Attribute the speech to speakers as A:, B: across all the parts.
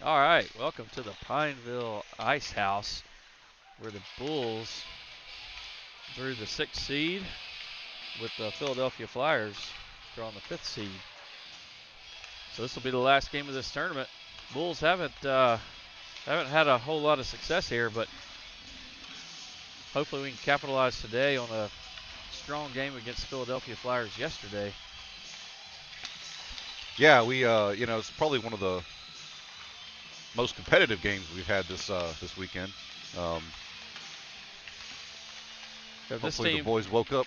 A: All right, welcome to the Pineville Ice House, where the Bulls drew the 6th seed with the Philadelphia Flyers drawing the 5th seed. So this will be the last game of this tournament. Bulls haven't had a whole lot of success here, but hopefully we can capitalize today on a strong game against the Philadelphia Flyers yesterday.
B: Yeah, it's probably one of the most competitive games we've had this weekend. Hopefully the boys woke up,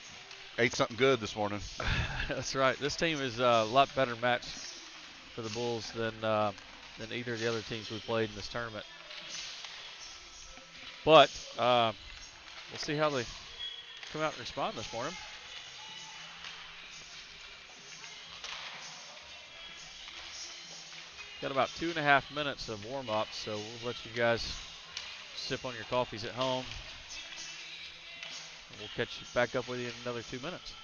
B: ate something good this morning.
A: That's right. This team is a lot better match for the Bulls than either of the other teams we played in this tournament. But we'll see how they come out and respond this morning. Got about 2.5 minutes of warm-up, so we'll let you guys sip on your coffees at home. And we'll catch back up with you in another 2 minutes.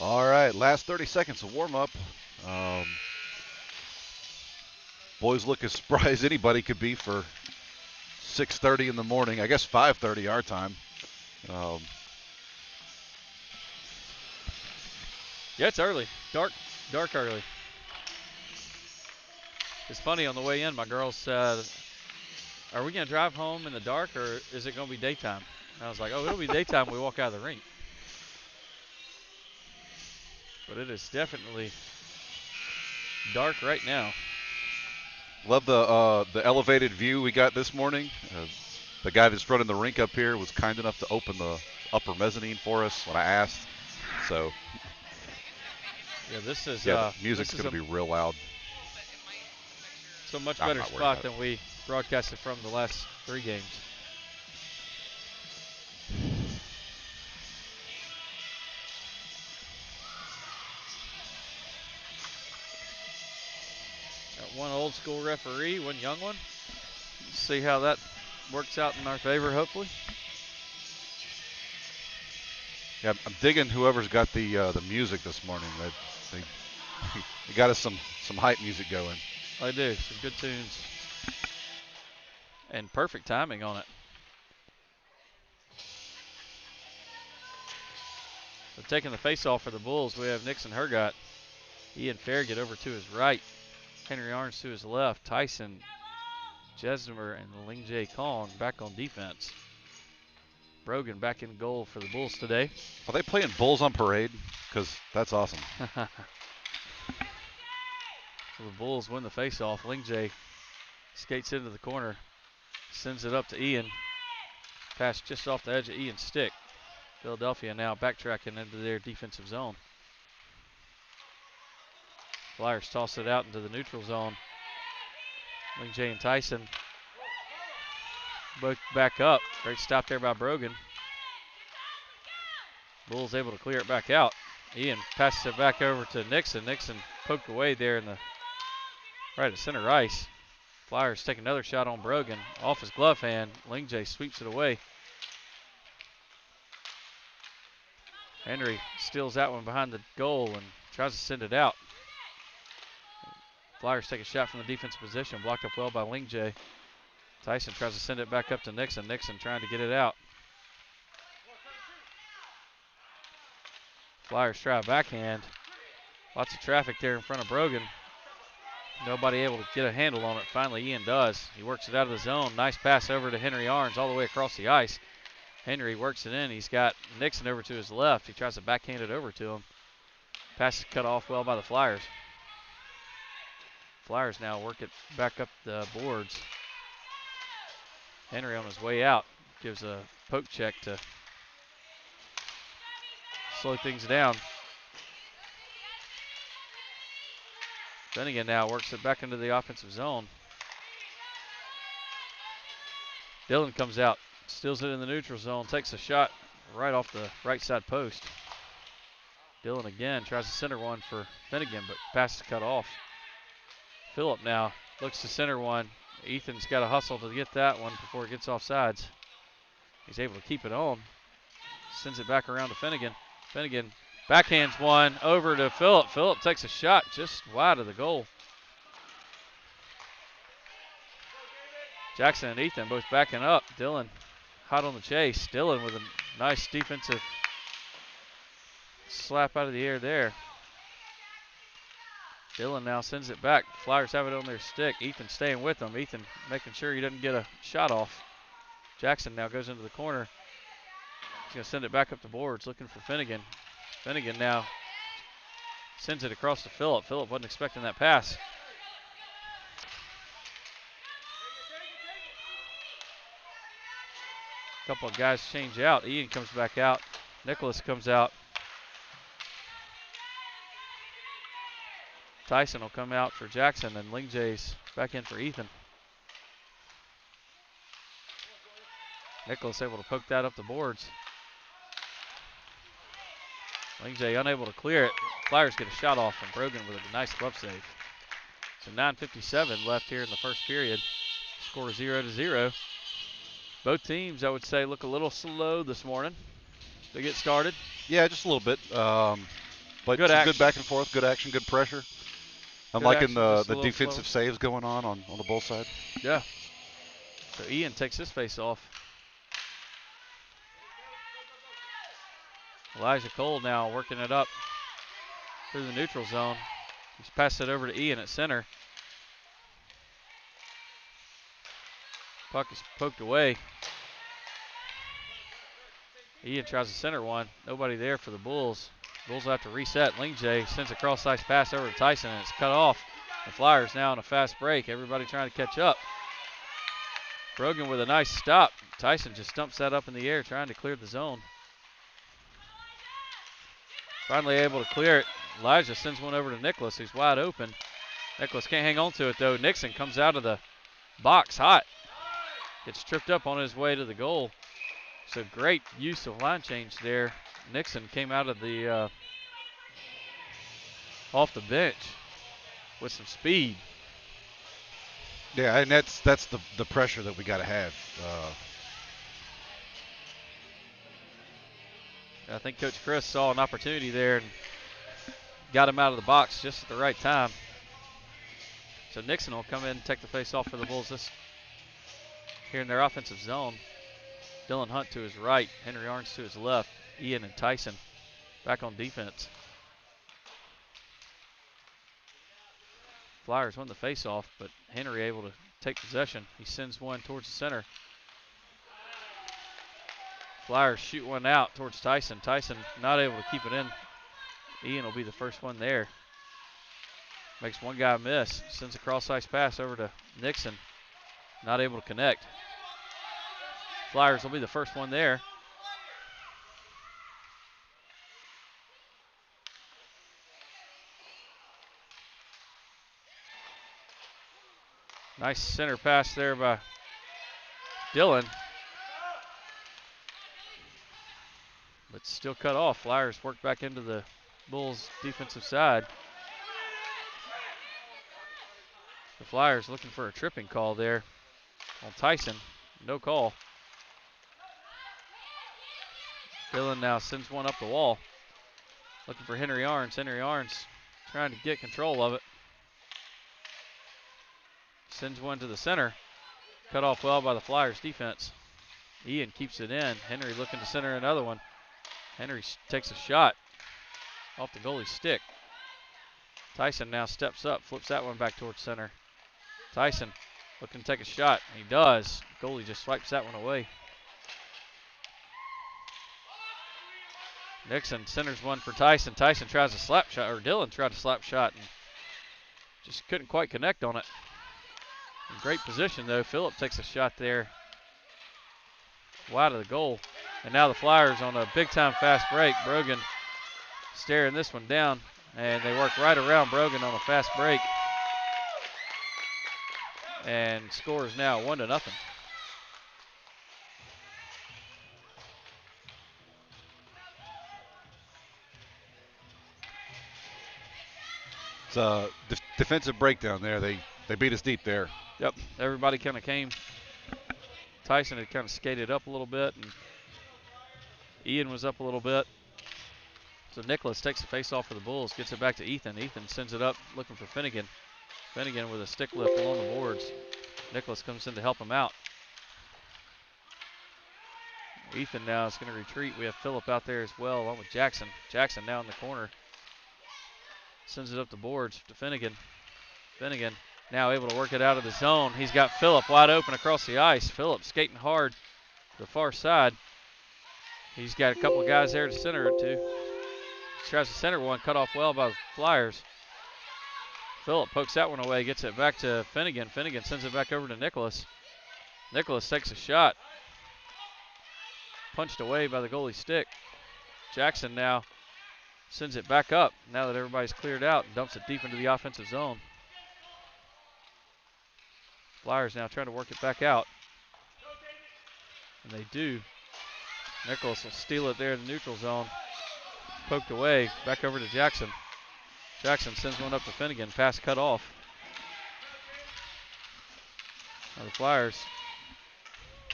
B: All right, last 30 seconds of warm-up. Boys look as spry as anybody could be for 6:30 in the morning. I guess 5:30 our time.
A: Yeah, it's early. Dark early. It's funny, on the way in, my girl said, "Are we going to drive home in the dark, or is it going to be daytime?" And I was like, "Oh, it'll be daytime when we walk out of the rink." But it is definitely dark right now.
B: Love the elevated view we got this morning. The guy that's running the rink up here was kind enough to open the upper mezzanine for us when I asked. So
A: yeah, this is
B: the music's going to be real loud.
A: It's a much better spot than we broadcasted from the last 3 games. Got one old school referee, one young one. Let's see how that works out in our favor, hopefully.
B: Yeah, I'm digging whoever's got the music this morning. They got us some hype music going.
A: I do, some good tunes. And perfect timing on it. So taking the face off for the Bulls, we have Nixon Hergott. Ian Farragut over to his right. Henry Arns to his left. Tyson, Jesmer, and Ling Jae Kong back on defense. Brogan back in goal for the Bulls today.
B: Are they playing Bulls on Parade? Because that's awesome.
A: So the Bulls win the faceoff. Ling Jae skates into the corner, sends it up to Ian. Pass just off the edge of Ian's stick. Philadelphia now backtracking into their defensive zone. Flyers toss it out into the neutral zone. Ling Jae and Tyson both back up. Great stop there by Brogan. Bulls able to clear it back out. Ian passes it back over to Nixon. Nixon poked away there in the right at center ice. Flyers take another shot on Brogan. Off his glove hand. Lingjay sweeps it away. Henry steals that one behind the goal and tries to send it out. Flyers take a shot from the defensive position. Blocked up well by Lingjay. Tyson tries to send it back up to Nixon. Nixon trying to get it out. Flyers try a backhand. Lots of traffic there in front of Brogan. Nobody able to get a handle on it. Finally, Ian does. He works it out of the zone. Nice pass over to Henry Arns all the way across the ice. Henry works it in. He's got Nixon over to his left. He tries to backhand it over to him. Pass is cut off well by the Flyers. Flyers now work it back up the boards. Henry on his way out gives a poke check to slow things down. Finnegan now works it back into the offensive zone. Dillon comes out, steals it in the neutral zone, takes a shot right off the right side post. Dillon again tries to center one for Finnegan, but pass is cut off. Phillip now looks to center one. Ethan's got to hustle to get that one before it gets off sides. He's able to keep it on. Sends it back around to Finnegan. Finnegan backhands one over to Phillip. Phillip takes a shot just wide of the goal. Jackson and Ethan both backing up. Dillon hot on the chase. Dillon with a nice defensive slap out of the air there. Dillon now sends it back. Flyers have it on their stick. Ethan staying with them. Ethan making sure he doesn't get a shot off. Jackson now goes into the corner. He's going to send it back up the boards, looking for Finnegan. Finnegan now sends it across to Phillip. Phillip wasn't expecting that pass. A couple of guys change out. Ian comes back out. Nicholas comes out. Tyson will come out for Jackson, and Lingjay's back in for Ethan. Nicholas able to poke that up the boards. Lingjay unable to clear it. Flyers get a shot off from Brogan with a nice glove save. So 9:57 left here in the first period. Score 0-0. Both teams, I would say, look a little slow this morning to get started.
B: Yeah, just a little bit. But
A: good
B: back and forth, good action, good pressure. I'm liking the defensive saves going on the both sides.
A: Yeah. So Ian takes his face off. Elijah Cole now working it up through the neutral zone. He's passed it over to Ian at center. Puck is poked away. Ian tries to center one. Nobody there for the Bulls. Bulls will have to reset. Lingjay sends a cross-ice pass over to Tyson, and it's cut off. The Flyers now on a fast break. Everybody trying to catch up. Brogan with a nice stop. Tyson just dumps that up in the air, trying to clear the zone. Finally able to clear it. Elijah sends one over to Nicholas, who's wide open. Nicholas can't hang on to it, though. Nixon comes out of the box hot. Gets tripped up on his way to the goal. So great use of line change there. Nixon came out of the off the bench with some speed.
B: Yeah, and that's the pressure that we got to have.
A: I think Coach Chris saw an opportunity there and got him out of the box just at the right time. So Nixon will come in and take the face off for the Bulls here in their offensive zone. Dylan Hunt to his right, Henry Arns to his left, Ian and Tyson back on defense. Flyers won the face-off, but Henry able to take possession. He sends one towards the center. Flyers shoot one out towards Tyson. Tyson not able to keep it in. Ian will be the first one there. Makes one guy miss. Sends a cross-ice pass over to Nixon. Not able to connect. Flyers will be the first one there. Nice center pass there by Dillon. But still cut off. Flyers work back into the Bulls' defensive side. The Flyers looking for a tripping call there on Tyson. No call. Dillon now sends one up the wall. Looking for Henry Arns. Henry Arns trying to get control of it. Sends one to the center. Cut off well by the Flyers defense. Ian keeps it in. Henry looking to center another one. Henry takes a shot off the goalie's stick. Tyson now steps up, flips that one back towards center. Tyson looking to take a shot. He does. Goalie just swipes that one away. Nixon centers one for Tyson. Tyson tries a slap shot, or Dillon tried a slap shot and just couldn't quite connect on it. In great position though. Phillip takes a shot there wide of the goal. And now the Flyers on a big time fast break. Brogan staring this one down, and they work right around Brogan on a fast break. And score is now 1-0.
B: It's a defensive breakdown there. They beat us deep there.
A: Yep, everybody kind of came. Tyson had kind of skated up a little bit, and Ian was up a little bit. So Nicholas takes the face off for the Bulls, gets it back to Ethan. Ethan sends it up looking for Finnegan. Finnegan with a stick lift along the boards. Nicholas comes in to help him out. Ethan now is going to retreat. We have Phillip out there as well, along with Jackson. Jackson now in the corner. Sends it up the boards to Finnegan. Finnegan now able to work it out of the zone. He's got Phillip wide open across the ice. Phillip skating hard to the far side. He's got a couple of guys there to center it to. Tries to center one, cut off well by the Flyers. Phillip pokes that one away, gets it back to Finnegan. Finnegan sends it back over to Nicholas. Nicholas takes a shot. Punched away by the goalie's stick. Jackson now sends it back up now that everybody's cleared out and dumps it deep into the offensive zone. Flyers now trying to work it back out. And they do. Nicholas will steal it there in the neutral zone. Poked away, back over to Jackson. Jackson sends one up to Finnegan, pass cut off. Now the Flyers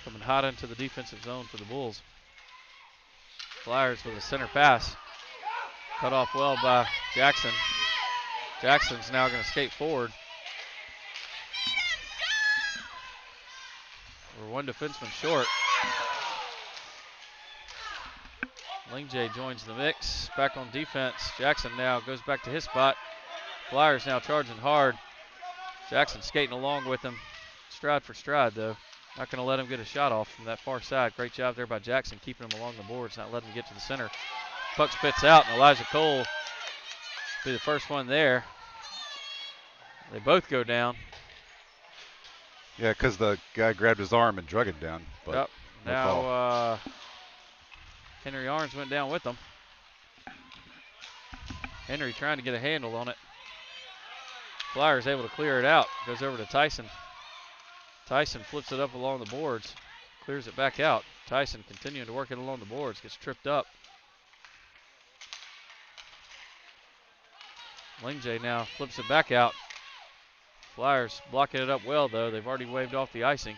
A: coming hot into the defensive zone for the Bulls. Flyers with a center pass. Cut off well by Jackson. Jackson's now going to skate forward. We're one defenseman short. Lingjay joins the mix. Back on defense. Jackson now goes back to his spot. Flyers now charging hard. Jackson skating along with him. Stride for stride, though. Not going to let him get a shot off from that far side. Great job there by Jackson, keeping him along the boards, not letting him get to the center. Puck spits out, and Elijah Cole be the first one there. They both go down.
B: Yeah, because the guy grabbed his arm and drug him down. But
A: yep.
B: no
A: Now Henry Arns went down with them. Henry trying to get a handle on it. Flyers able to clear it out. Goes over to Tyson. Tyson flips it up along the boards. Clears it back out. Tyson continuing to work it along the boards. Gets tripped up. Lingjay now flips it back out. Flyers blocking it up well, though. They've already waved off the icing.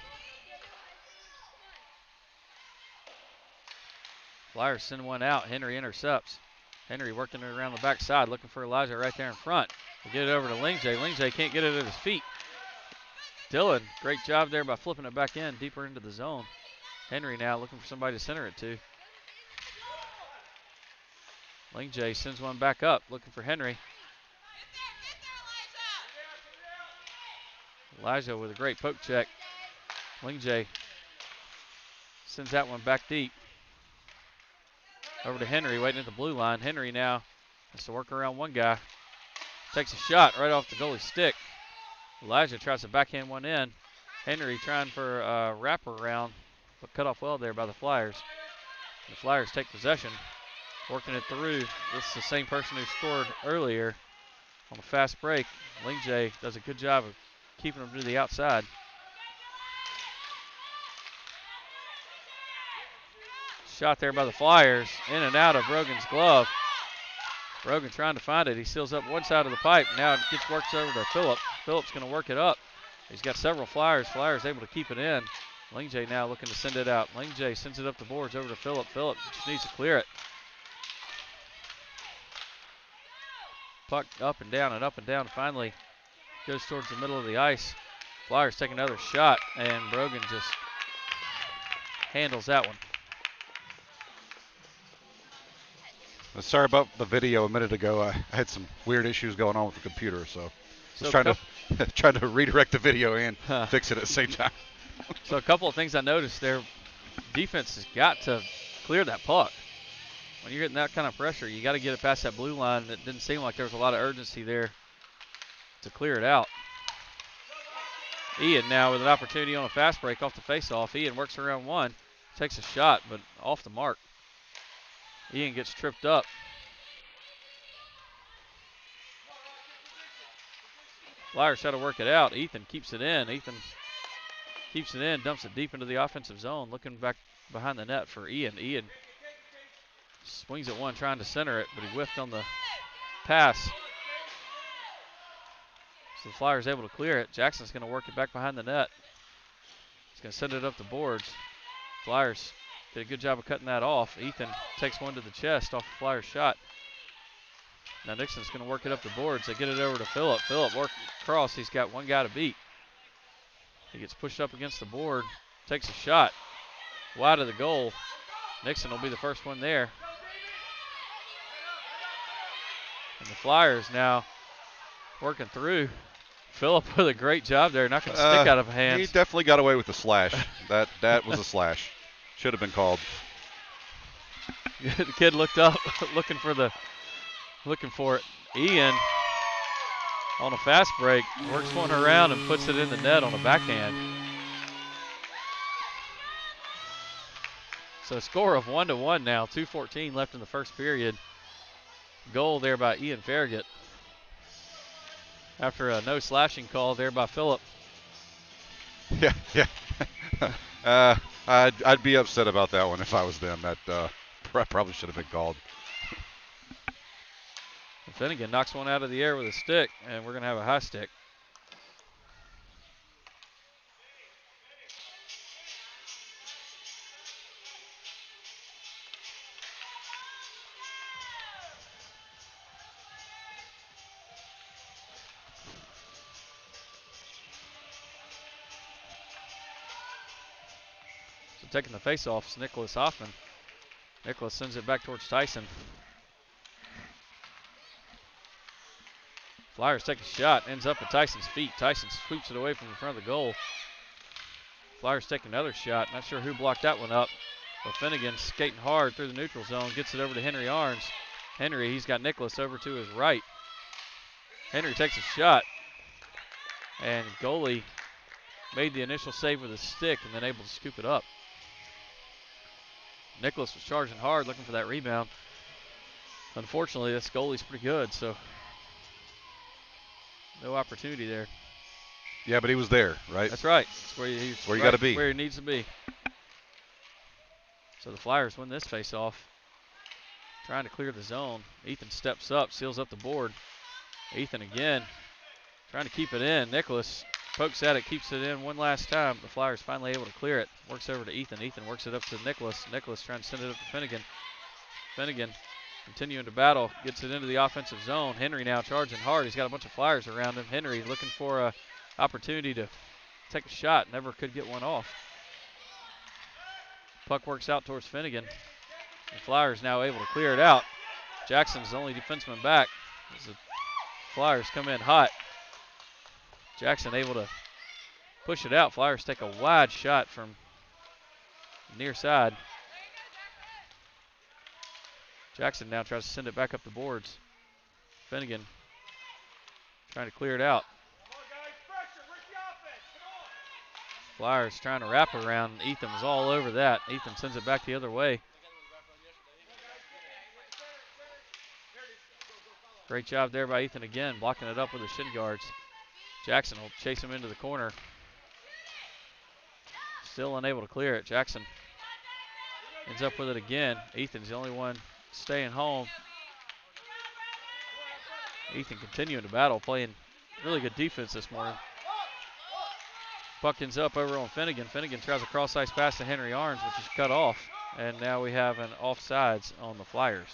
A: Flyers send one out. Henry intercepts. Henry working it around the backside, looking for Elijah right there in front. They get it over to Lingjay. Lingjay can't get it at his feet. Dillon, great job there by flipping it back in, deeper into the zone. Henry now looking for somebody to center it to. Lingjay sends one back up, looking for Henry. Elijah with a great poke check. Lingjay sends that one back deep. Over to Henry, waiting at the blue line. Henry now has to work around one guy. Takes a shot right off the goalie's stick. Elijah tries to backhand one in. Henry trying for a wraparound, but cut off well there by the Flyers. The Flyers take possession, working it through. This is the same person who scored earlier on a fast break. Lingjay does a good job of keeping them to the outside. shot there by the Flyers. In and out of Brogan's glove. Brogan trying to find it. He seals up one side of the pipe. Now it gets worked over to Phillip. Phillip's going to work it up. He's got several Flyers. Flyers able to keep it in. Lingjay now looking to send it out. Lingjay sends it up the boards over to Phillip. Phillip just needs to clear it. Puck up and down and up and down. Finally goes towards the middle of the ice. Flyers take another shot, and Brogan just handles that one.
B: Sorry about the video a minute ago. I had some weird issues going on with the computer, so I was trying to redirect the video and fix it at the same time.
A: So a couple of things I noticed there. Defense has got to clear that puck. When you're getting that kind of pressure, you got to get it past that blue line. It didn't seem like there was a lot of urgency there to clear it out. Ian now with an opportunity on a fast break off the faceoff. Ian works around one, takes a shot, but off the mark. Ian gets tripped up. Flyers try to work it out. Ethan keeps it in. Ethan keeps it in, dumps it deep into the offensive zone, looking back behind the net for Ian. Ian swings at one, trying to center it, but he whiffed on the pass. So the Flyers able to clear it. Jackson's going to work it back behind the net. He's going to send it up the boards. Flyers did a good job of cutting that off. Ethan takes one to the chest off the Flyers shot. Now Nixon's going to work it up the boards. They get it over to Phillip. Phillip works across. He's got one guy to beat. He gets pushed up against the board, takes a shot wide of the goal. Nixon will be the first one there. And the Flyers now working through. Phillip with a great job there, knocking the stick out of hands.
B: He definitely got away with the slash. That was a slash. Should have been called.
A: The kid looked up, looking for it. Ian on a fast break works one around and puts it in the net on a backhand. So a score of 1-1 now. 2:14 left in the first period. Goal there by Ian Farragut. After a no slashing call there by Phillip.
B: Yeah. I'd be upset about that one if I was them. That probably should have been called.
A: Finnegan knocks one out of the air with a stick, and we're going to have a high stick. So taking the face-off is Nicholas Hoffman. Nicholas sends it back towards Tyson. Flyers take a shot, ends up at Tyson's feet. Tyson sweeps it away from the front of the goal. Flyers take another shot. Not sure who blocked that one up. But Finnegan skating hard through the neutral zone, gets it over to Henry Arns. Henry, he's got Nicholas over to his right. Henry takes a shot. And goalie made the initial save with a stick and then able to scoop it up. Nicholas was charging hard, looking for that rebound. Unfortunately, this goalie's pretty good, so no opportunity there.
B: Yeah, but he was there, right?
A: That's right. That's where you
B: got to be.
A: Where he needs to be. So the Flyers win this face-off. Trying to clear the zone. Ethan steps up, seals up the board. Ethan again, trying to keep it in. Nicholas pokes at it, keeps it in one last time. The Flyers finally able to clear it. Works over to Ethan. Ethan works it up to Nicholas. Nicholas trying to send it up to Finnegan. Finnegan continuing to battle, gets it into the offensive zone. Henry now charging hard. He's got a bunch of Flyers around him. Henry looking for a opportunity to take a shot. Never could get one off. Puck works out towards Finnegan. The Flyers now able to clear it out. Jackson's the only defenseman back as the Flyers come in hot. Jackson able to push it out. Flyers take a wide shot from near side. Jackson now tries to send it back up the boards. Finnegan trying to clear it out. Flyers trying to wrap it around. Ethan was all over that. Ethan sends it back the other way. Great job there by Ethan again, blocking it up with the shin guards. Jackson will chase him into the corner. Still unable to clear it. Jackson Ends up with it again. Ethan's the only one staying home. Ethan continuing to battle, playing really good defense this morning. Puck ends up over on Finnegan. Finnegan tries a cross-ice pass to Henry Arns, which is cut off. And now we have an offsides on the Flyers.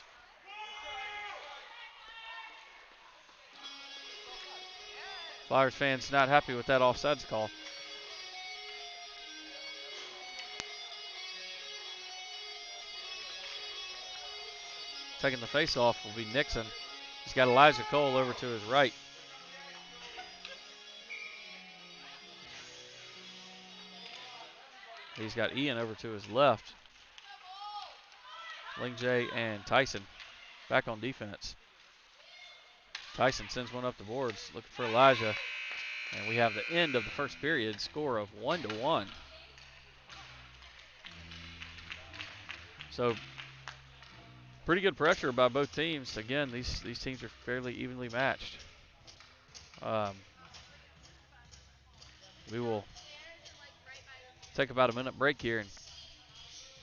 A: Flyers fans not happy with that offsides call. Taking the face-off will be Nixon. He's got Elijah Cole over to his right. He's got Ian over to his left. Lingjay and Tyson back on defense. Tyson sends one up the boards, looking for Elijah. And we have the end of the first period, score of 1-1. So, pretty good pressure by both teams. Again, these teams are fairly evenly matched. We will take about a minute break here and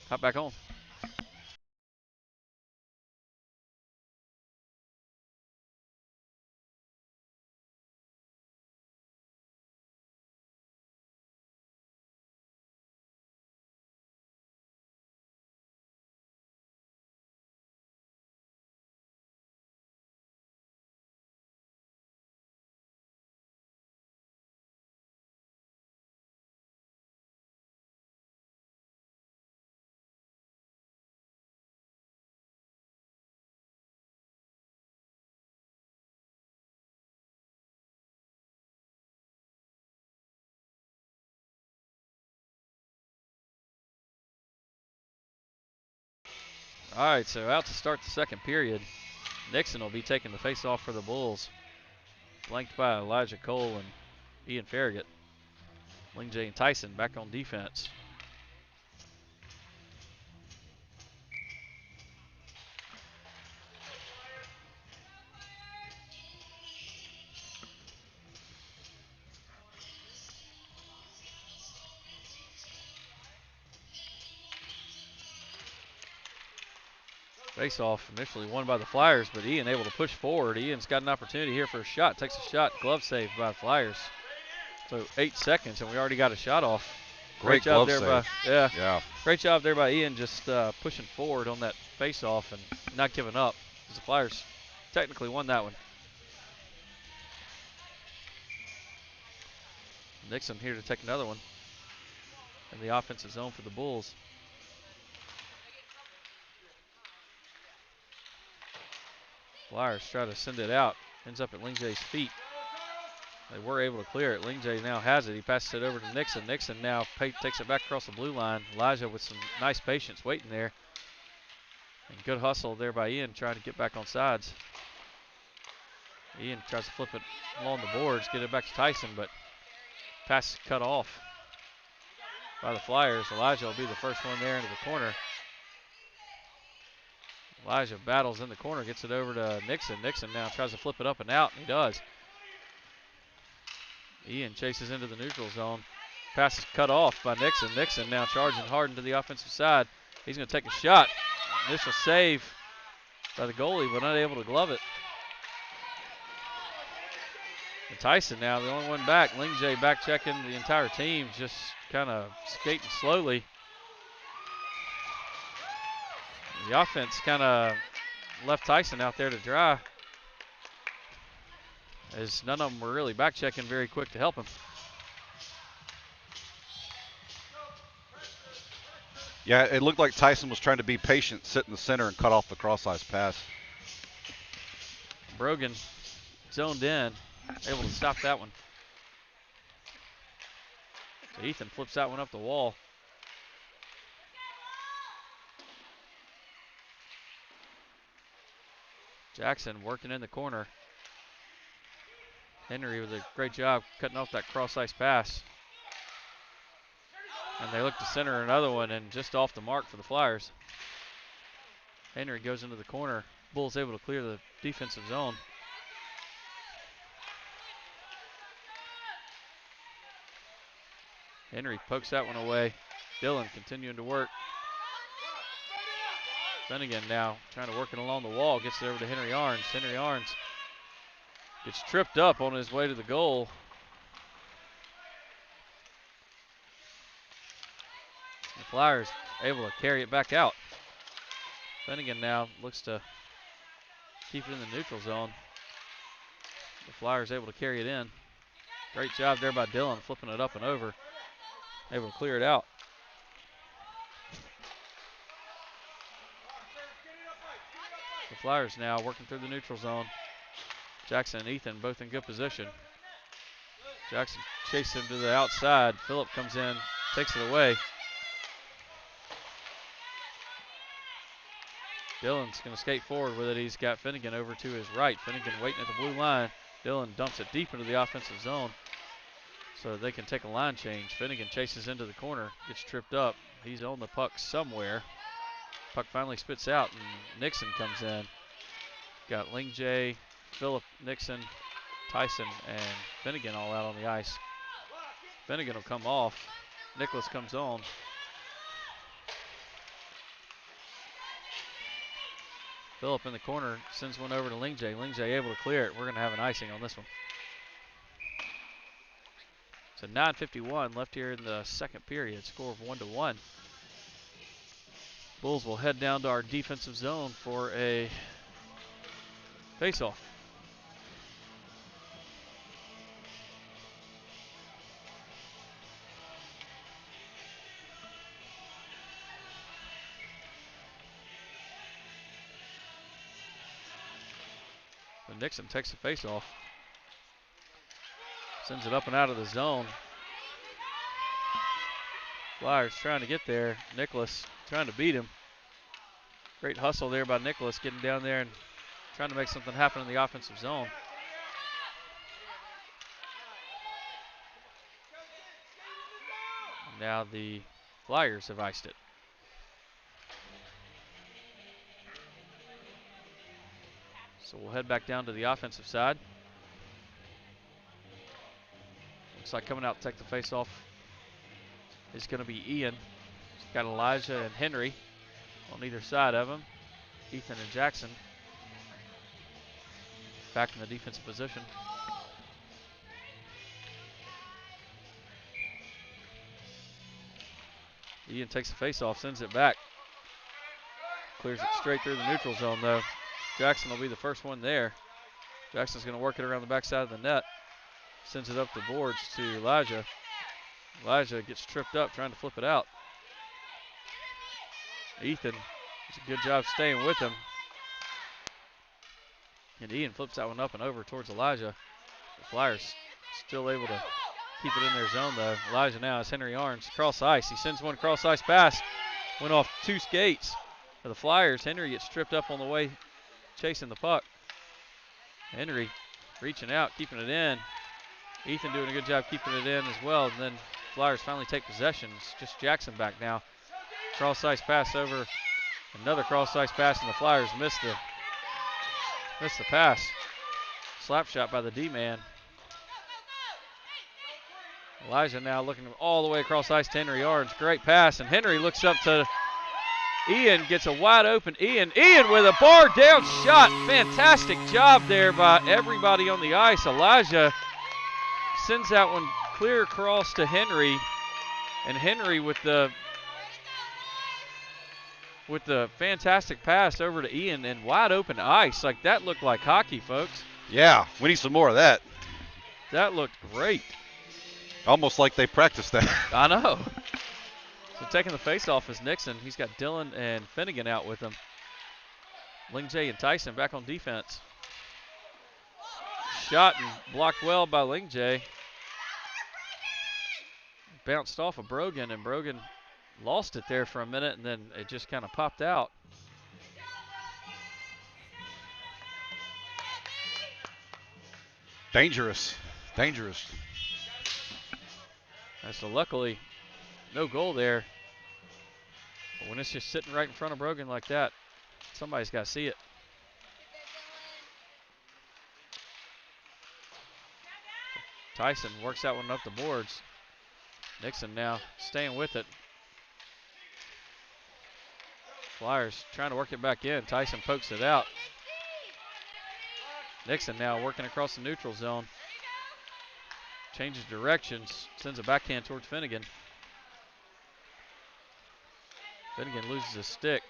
A: hop back on. All right, so out to start the second period. Nixon will be taking the face-off for the Bulls. Flanked by Elijah Cole and Ian Farragut. Lingjay and Tyson back on defense. Face-off initially won by the Flyers, but Ian able to push forward. Ian's got an opportunity here for a shot. Takes a shot, glove save by the Flyers. So 8 seconds, and we already got a shot off.
B: Great job
A: there
B: save.
A: Yeah. Great job there by Ian, just pushing forward on that face-off and not giving up. The Flyers technically won that one. Nixon here to take another one in the offensive zone for the Bulls. Flyers try to send it out. Ends up at Lingjay's feet. They were able to clear it. Lingjay now has it. He passes it over to Nixon. Nixon now takes it back across the blue line. Elijah with some nice patience waiting there. And good hustle there by Ian trying to get back on sides. Ian tries to flip it along the boards, get it back to Tyson, but pass cut off by the Flyers. Elijah will be the first one there into the corner. Elijah battles in the corner, gets it over to Nixon. Nixon now tries to flip it up and out, and he does. Ian chases into the neutral zone. Pass is cut off by Nixon. Nixon now charging hard into the offensive side. He's going to take a shot. Initial save by the goalie, but unable to glove it. And Tyson now the only one back. Lingjay back checking the entire team, just kind of skating slowly. The offense kind of left Tyson out there to dry, as none of them were really back checking very quick to help him.
B: Yeah, it looked like Tyson was trying to be patient, sit in the center and cut off the cross-ice pass.
A: Brogan zoned in, able to stop that one. So Ethan flips that one up the wall. Jackson working in the corner. Henry with a great job cutting off that cross-ice pass. And they look to center another one, and just off the mark for the Flyers. Henry goes into the corner. Bulls able to clear the defensive zone. Henry pokes that one away. Dillon continuing to work. Finnegan now trying to work it along the wall. Gets it over to Henry Arns. Henry Arns gets tripped up on his way to the goal. The Flyers able to carry it back out. Finnegan now looks to keep it in the neutral zone. The Flyers able to carry it in. Great job there by Dillon, flipping it up and over. Able to clear it out. The Flyers now working through the neutral zone. Jackson and Ethan both in good position. Jackson chases him to the outside. Phillip comes in, takes it away. Dillon's going to skate forward with it. He's got Finnegan over to his right. Finnegan waiting at the blue line. Dillon dumps it deep into the offensive zone so that they can take a line change. Finnegan chases into the corner, gets tripped up. He's on the puck somewhere. Puck finally spits out, and Nixon comes in. Got Lingjay, Phillip, Nixon, Tyson, and Finnegan all out on the ice. Finnegan will come off. Nicholas comes on. Phillip in the corner sends one over to Lingjay. Lingjay able to clear it. We're going to have an icing on this one. So 9:51 left here in the second period. Score of 1-1. Bulls will head down to our defensive zone for a face-off. So Nixon takes the face-off. Sends it up and out of the zone. Flyers trying to get there. Nicholas trying to beat him. Great hustle there by Nicholas, getting down there and trying to make something happen in the offensive zone. Now the Flyers have iced it. So we'll head back down to the offensive side. Looks like coming out to take the face-off is going to be Ian. He's got Elijah and Henry on either side of him. Ethan and Jackson back in the defensive position. Ian takes the face-off, sends it back. Clears it straight through the neutral zone, though. Jackson will be the first one there. Jackson's going to work it around the backside of the net. Sends it up the boards to Elijah. Elijah gets tripped up trying to flip it out. Ethan does a good job staying with him. And Ian flips that one up and over towards Elijah. The Flyers still able to keep it in their zone, though. Elijah now has Henry Arns cross ice. He sends one cross ice pass. Went off two skates for the Flyers. Henry gets tripped up on the way chasing the puck. Henry reaching out, keeping it in. Ethan doing a good job keeping it in as well. And then Flyers finally take possession. It's just Jackson back now. Cross ice pass over. Another cross ice pass, and the Flyers missed the pass. Slap shot by the D-man. Elijah now looking all the way across ice to Henry Arns. Great pass, and Henry looks up to Ian, gets a wide open Ian. Ian with a bar down shot. Fantastic job there by everybody on the ice. Elijah sends that one clear across to Henry, and Henry with the fantastic pass over to Ian and wide open ice. Like, that looked like hockey, folks.
B: Yeah, we need some more of that.
A: That looked great.
B: Almost like they practiced that.
A: I know. So taking the face-off is Nixon. He's got Dillon and Finnegan out with him. Lingjay and Tyson back on defense. Shot and blocked well by Lingjay. Bounced off of Brogan, and Brogan lost it there for a minute, and then it just kind of popped out.
B: Dangerous. Dangerous.
A: So luckily, no goal there. But when it's just sitting right in front of Brogan like that, somebody's got to see it. Tyson works that one up the boards. Nixon now staying with it. Flyers trying to work it back in. Tyson pokes it out. Nixon now working across the neutral zone. Changes directions. Sends a backhand towards Finnegan. Finnegan loses his stick.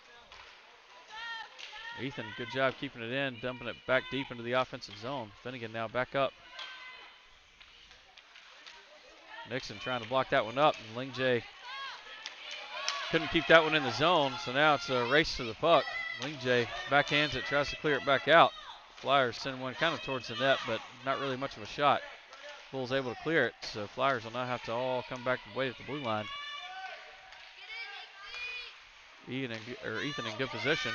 A: Ethan, good job keeping it in, dumping it back deep into the offensive zone. Finnegan now back up. Nixon trying to block that one up, and Ling J couldn't keep that one in the zone, so now it's a race to the puck. Ling J backhands it, tries to clear it back out. Flyers send one kind of towards the net, but not really much of a shot. Bulls able to clear it, so Flyers will now have to all come back and wait at the blue line. Ethan in good position.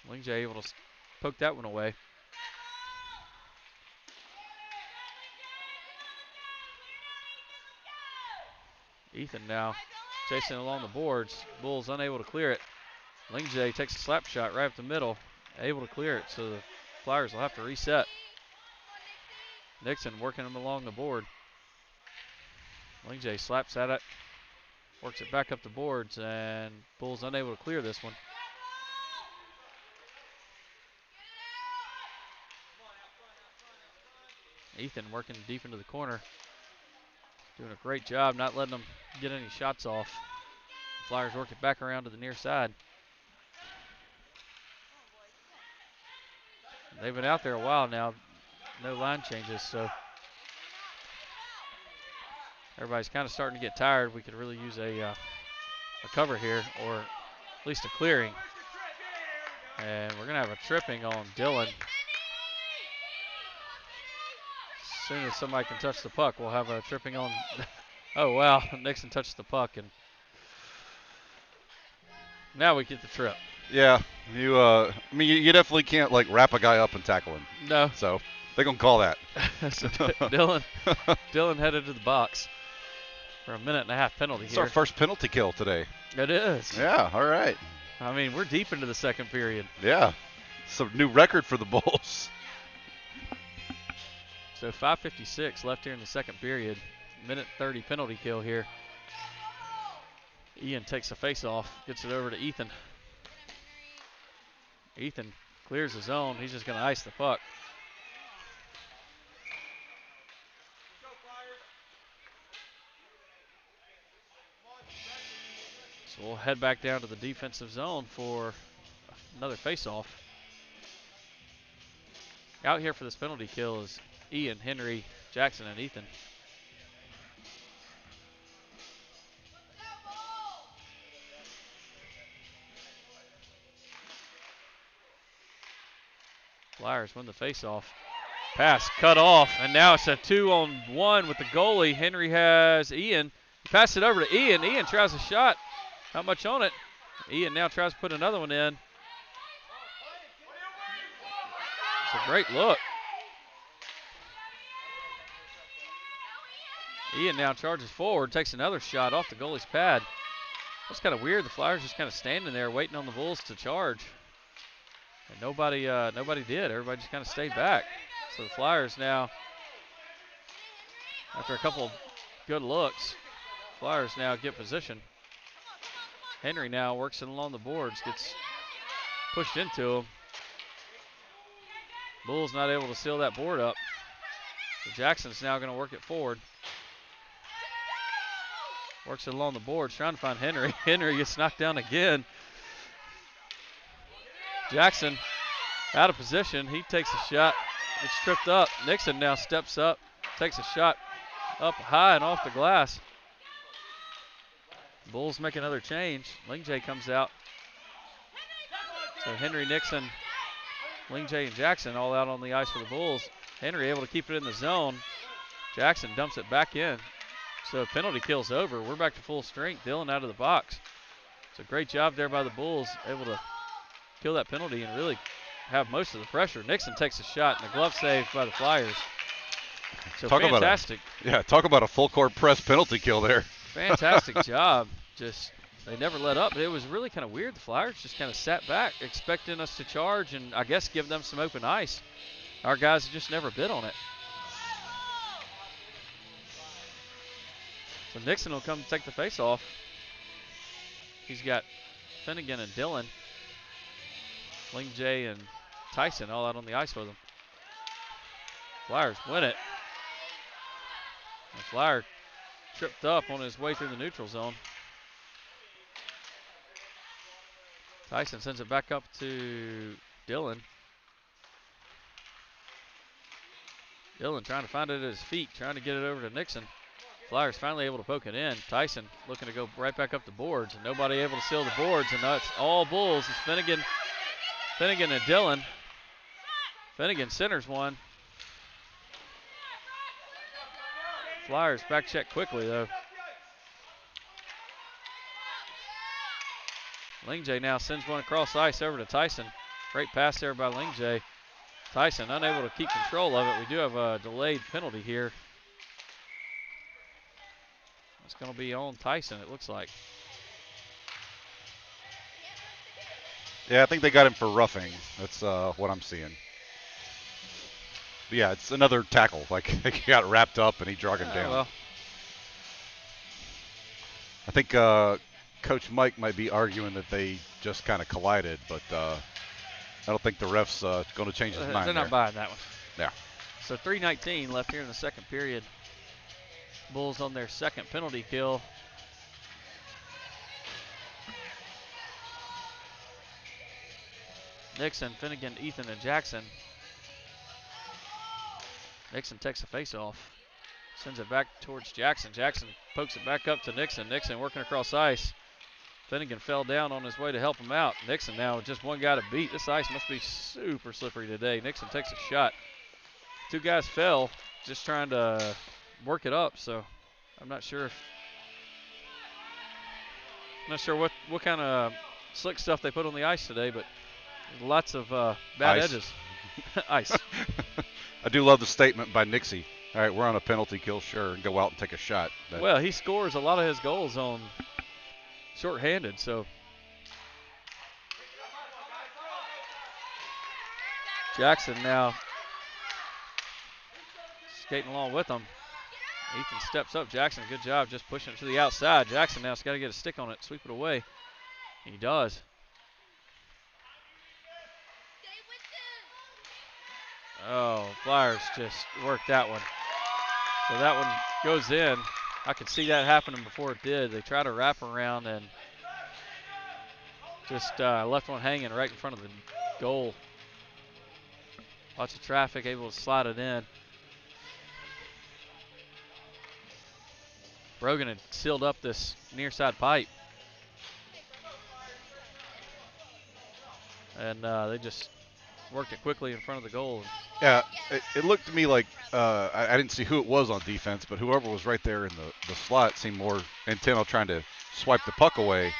A: Ling J able to poke that one away. Ethan now chasing along the boards. Bulls unable to clear it. Ling J takes a slap shot right up the middle, able to clear it, so the Flyers will have to reset. Nixon working him along the board. Ling J slaps at it, works it back up the boards, and Bulls unable to clear this one. Ethan working deep into the corner. Doing a great job not letting them get any shots off. Flyers work it back around to the near side. They've been out there a while now. No line changes, so everybody's kind of starting to get tired. We could really use a cover here, or at least a clearing. And we're going to have a tripping on Dillon. As soon as somebody can touch the puck, we'll have a tripping on. Oh, wow. Nixon touched the puck, and now we get the trip.
B: Yeah, I mean, you definitely can't, like, wrap a guy up and tackle him.
A: No.
B: So they're going to call that.
A: So Dillon headed to the box for a 1.5-minute penalty
B: It's
A: here.
B: our first penalty kill today.
A: It is.
B: Yeah, all right.
A: I mean, we're deep into the second period.
B: Yeah, it's a new record for the Bulls.
A: So 5:56 left here in the second period. 1:30 penalty kill here. Ian takes a face-off, gets it over to Ethan. Ethan clears the zone. He's just going to ice the puck. So we'll head back down to the defensive zone for another face-off. Out here for this penalty kill is Ian, Henry, Jackson, and Ethan. Flyers win the face-off. Pass cut off, and now it's a 2-on-1 with the goalie. Henry has Ian. Pass it over to Ian. Ian tries a shot. Not much on it. Ian now tries to put another one in. It's a great look. Ian now charges forward, takes another shot off the goalie's pad. That's kind of weird. The Flyers just kind of standing there waiting on the Bulls to charge. And nobody did. Everybody just kind of stayed back. So the Flyers now, after a couple good looks, Flyers now get position. Henry now works it along the boards, gets pushed into him. Bulls not able to seal that board up. So Jackson's now going to work it forward. Works it along the boards, trying to find Henry. Henry gets knocked down again. Jackson out of position. He takes a shot. It's tripped up. Nixon now steps up, takes a shot up high and off the glass. Bulls make another change. Ling J comes out. So Henry, Nixon, Ling J, and Jackson all out on the ice for the Bulls. Henry able to keep it in the zone. Jackson dumps it back in. So penalty kill's over. We're back to full strength. Dillon out of the box. It's a great job there by the Bulls, able to kill that penalty and really have most of the pressure. Nixon takes a shot and a glove save by the Flyers. So fantastic.
B: Talk about a full court press penalty kill there.
A: Fantastic job. Just, they never let up. But it was really kind of weird. The Flyers just kind of sat back, expecting us to charge and I guess give them some open ice. Our guys just never bid on it. So Nixon will come take the face off. He's got Finnegan and Dillon, Ling J and Tyson all out on the ice with him. Flyers win it. The Flyer tripped up on his way through the neutral zone. Tyson sends it back up to Dillon. Dillon trying to find it at his feet, trying to get it over to Nixon. Flyers finally able to poke it in. Tyson looking to go right back up the boards, and nobody able to seal the boards, and that's all Bulls. It's Finnegan and Dillon. Finnegan centers one. Flyers back check quickly, though. Ling J now sends one across ice over to Tyson. Great pass there by Ling J. Tyson unable to keep control of it. We do have a delayed penalty here. It's going to be on Tyson, it looks like.
B: Yeah, I think they got him for roughing. That's what I'm seeing. But yeah, it's another tackle. Like, he got wrapped up and he dragged him down.
A: Well.
B: I think Coach Mike might be arguing that they just kind of collided, but I don't think the ref's going to change his mind.
A: They're not buying that one.
B: Yeah.
A: So 3:19 left here in the second period. Bulls on their second penalty kill. Nixon, Finnegan, Ethan, and Jackson. Nixon takes a face-off. Sends it back towards Jackson. Jackson pokes it back up to Nixon. Nixon working across ice. Finnegan fell down on his way to help him out. Nixon now with just one guy to beat. This ice must be super slippery today. Nixon takes a shot. Two guys fell just trying to work it up, so I'm not sure what kind of slick stuff they put on the ice today, but lots of bad edges. Ice.
B: I do love the statement by Nixie. All right, we're on a penalty kill, sure, and go out and take a shot.
A: Well, he scores a lot of his goals on short-handed, so. Jackson now skating along with him. Ethan steps up. Jackson, good job just pushing it to the outside. Jackson now's got to get a stick on it, sweep it away. He does. Oh, Flyers just worked that one. So that one goes in. I could see that happening before it did. They try to wrap around and just left one hanging right in front of the goal. Lots of traffic, able to slide it in. Brogan had sealed up this near side pipe. And they just worked it quickly in front of the goal.
B: Yeah, it looked to me like I didn't see who it was on defense, but whoever was right there in the slot seemed more intent on trying to swipe the puck away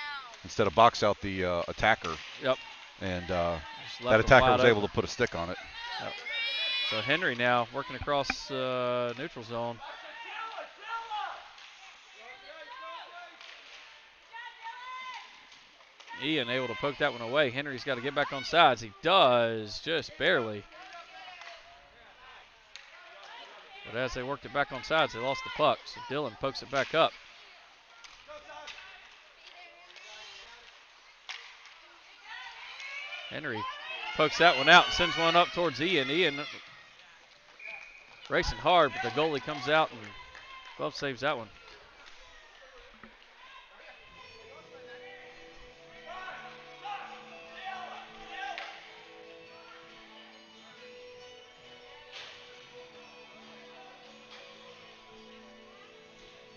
B: instead of box out the attacker.
A: Yep.
B: And that attacker was able to put a stick on it.
A: Yep. So Henry now working across neutral zone. Ian able to poke that one away. Henry's got to get back on sides. He does, just barely. But as they worked it back on sides, they lost the puck. So Dillon pokes it back up. Henry pokes that one out and sends one up towards Ian. Ian racing hard, but the goalie comes out and glove saves that one.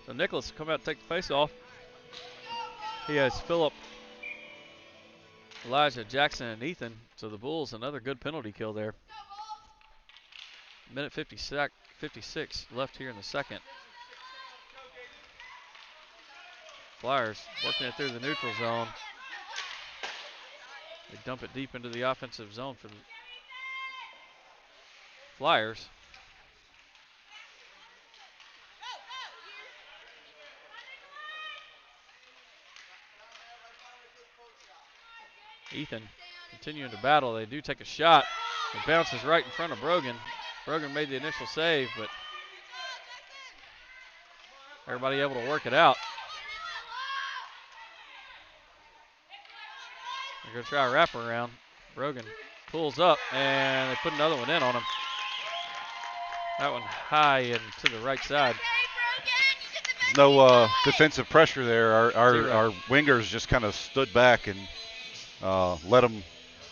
A: So Nicholas will come out and take the face off. He has Phillip, Elijah, Jackson, and Ethan. So the Bulls, another good penalty kill there. Minute 56 left here in the second. Flyers working it through the neutral zone. They dump it deep into the offensive zone for the Flyers. Ethan continuing to battle. They do take a shot. It bounces right in front of Brogan. Brogan made the initial save, but everybody able to work it out. They're going to try a wraparound. Brogan pulls up, and they put another one in on him. That one high and to the right side.
B: No defensive pressure there. Our wingers just kind of stood back and let them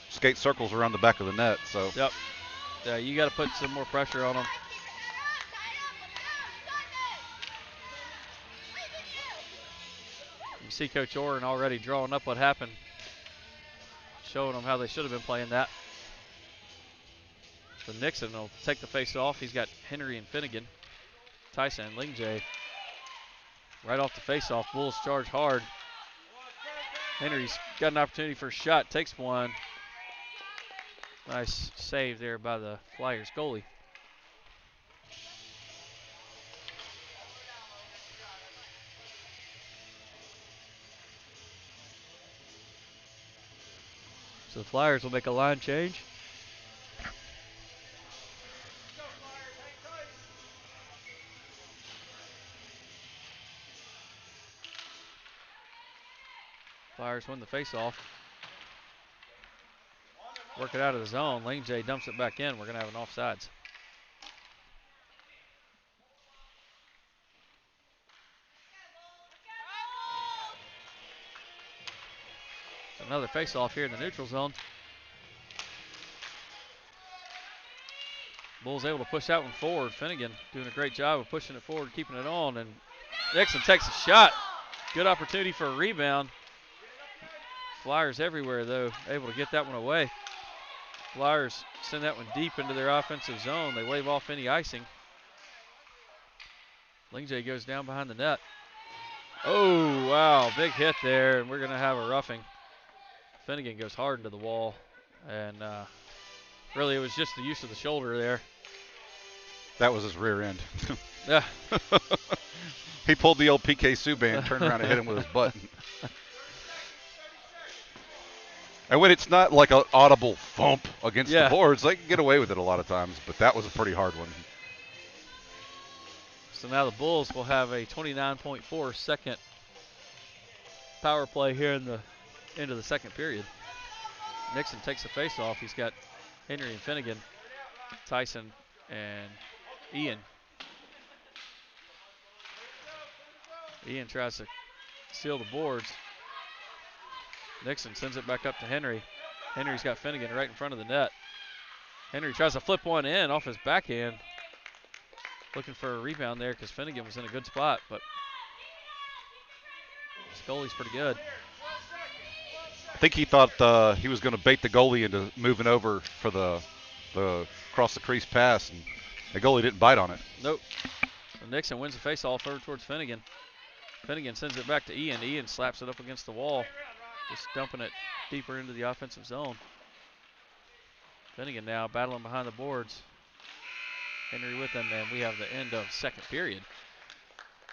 B: skate circles around the back of the net. So.
A: Yep. Yeah, you got to put some more pressure on them. You see Coach Oren already drawing up what happened, showing them how they should have been playing that. So Nixon will take the face off. He's got Henry and Finnegan. Tyson and Lingjay right off the face off. Bulls charge hard. Henry's got an opportunity for a shot. Takes one. Nice save there by the Flyers goalie. So the Flyers will make a line change. Flyers win the faceoff. Work it out of the zone. Lane J dumps it back in. We're going to have an offsides. Another faceoff here in the neutral zone. Bulls able to push that one forward. Finnegan doing a great job of pushing it forward, keeping it on, and Nixon takes a shot. Good opportunity for a rebound. Flyers everywhere, though, able to get that one away. Flyers send that one deep into their offensive zone. They wave off any icing. Lingjay goes down behind the net. Oh, wow, big hit there, and we're going to have a roughing. Finnegan goes hard into the wall, and really it was just the use of the shoulder there.
B: That was his rear end.
A: Yeah.
B: He pulled the old PK Subban, turned around and hit him with his butt. And when it's not like an audible thump against the boards, they can get away with it a lot of times, but that was a pretty hard one.
A: So now the Bulls will have a 29.4 second power play here in the end of the second period. Nixon takes the face off. He's got Henry and Finnegan, Tyson and Ian. Ian tries to steal the boards. Nixon sends it back up to Henry. Henry's got Finnegan right in front of the net. Henry tries to flip one in off his backhand. Looking for a rebound there because Finnegan was in a good spot, but Scully's pretty good.
B: I think he thought he was going to bait the goalie into moving over for the across the crease pass, and the goalie didn't bite on it.
A: Nope. So Nixon wins the face-off over towards Finnegan. Finnegan sends it back to Ian. Ian slaps it up against the wall, just dumping it deeper into the offensive zone. Finnegan now battling behind the boards. Henry with them, and we have the end of second period.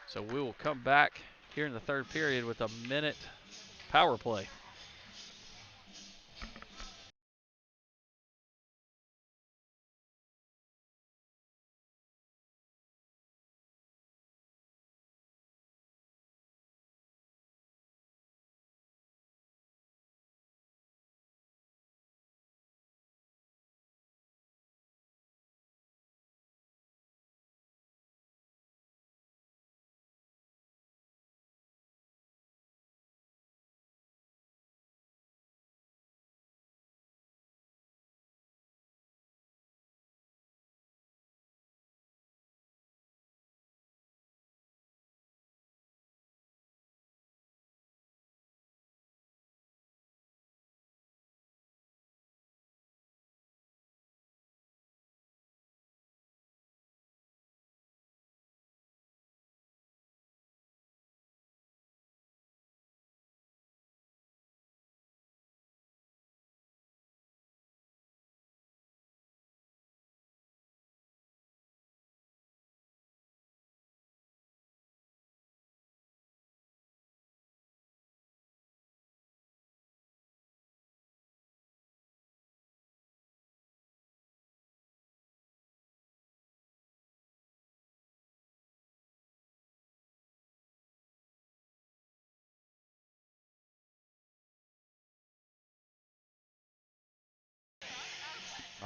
A: So we will come back here in the third period with a minute power play.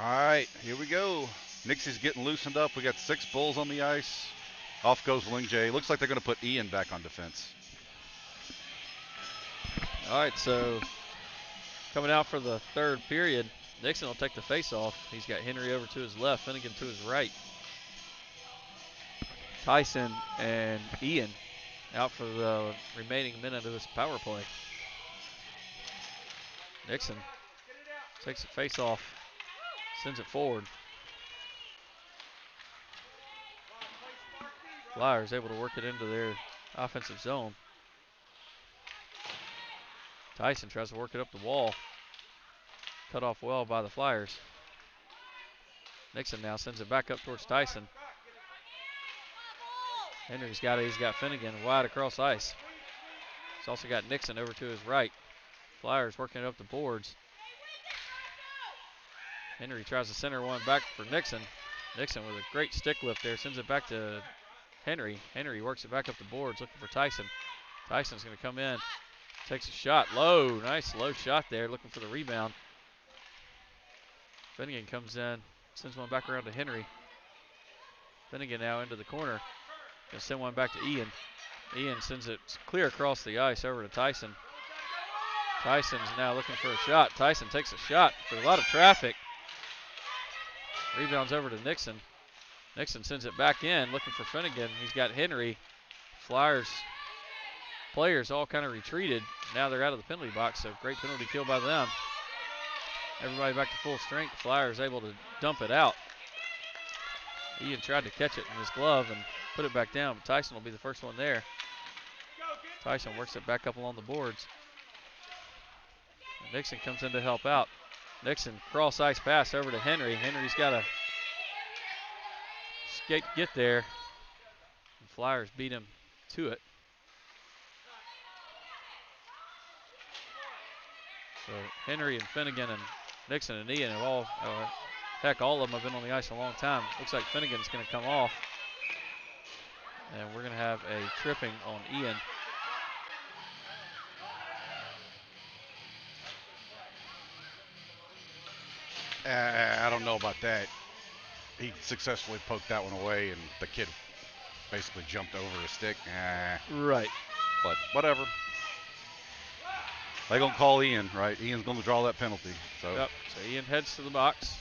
B: All right, here we go. Nixie's getting loosened up. We got 6 Bulls on the ice. Off goes Ling J. Looks like they're going to put Ian back on defense.
A: All right, so coming out for the third period, Nixon will take the face-off. He's got Henry over to his left, Finnegan to his right. Tyson and Ian out for the remaining minute of this power play. Nixon takes the face-off, sends it forward. Flyers able to work it into their offensive zone. Tyson tries to work it up the wall. Cut off well by the Flyers. Nixon now sends it back up towards Tyson. Henry's got it. He's got Finnegan wide across ice. He's also got Nixon over to his right. Flyers working it up the boards. Henry tries to center one back for Nixon. Nixon with a great stick lift there. Sends it back to Henry. Henry works it back up the boards looking for Tyson. Tyson's going to come in. Takes a shot low. Nice low shot there looking for the rebound. Finnegan comes in. Sends one back around to Henry. Finnegan now into the corner. Gonna send one back to Ian. Ian sends it clear across the ice over to Tyson. Tyson's now looking for a shot. Tyson takes a shot for a lot of traffic. Rebounds over to Nixon. Nixon sends it back in looking for Finnegan. He's got Henry. Flyers players all kind of retreated. Now they're out of the penalty box, so great penalty kill by them. Everybody back to full strength. Flyers able to dump it out. Ian tried to catch it in his glove and put it back down, but Tyson will be the first one there. Tyson works it back up along the boards. And Nixon comes in to help out. Nixon cross ice pass over to Henry. Henry's got to skate to get there. The Flyers beat him to it. So Henry and Finnegan and Nixon and Ian have all, all of them have been on the ice a long time. Looks like Finnegan's going to come off. And we're going to have a tripping on Ian.
B: I don't know about that. He successfully poked that one away, and the kid basically jumped over his stick.
A: Right.
B: But whatever. They're going to call Ian, right? Ian's going to draw that penalty. So.
A: Yep. So Ian heads to the box.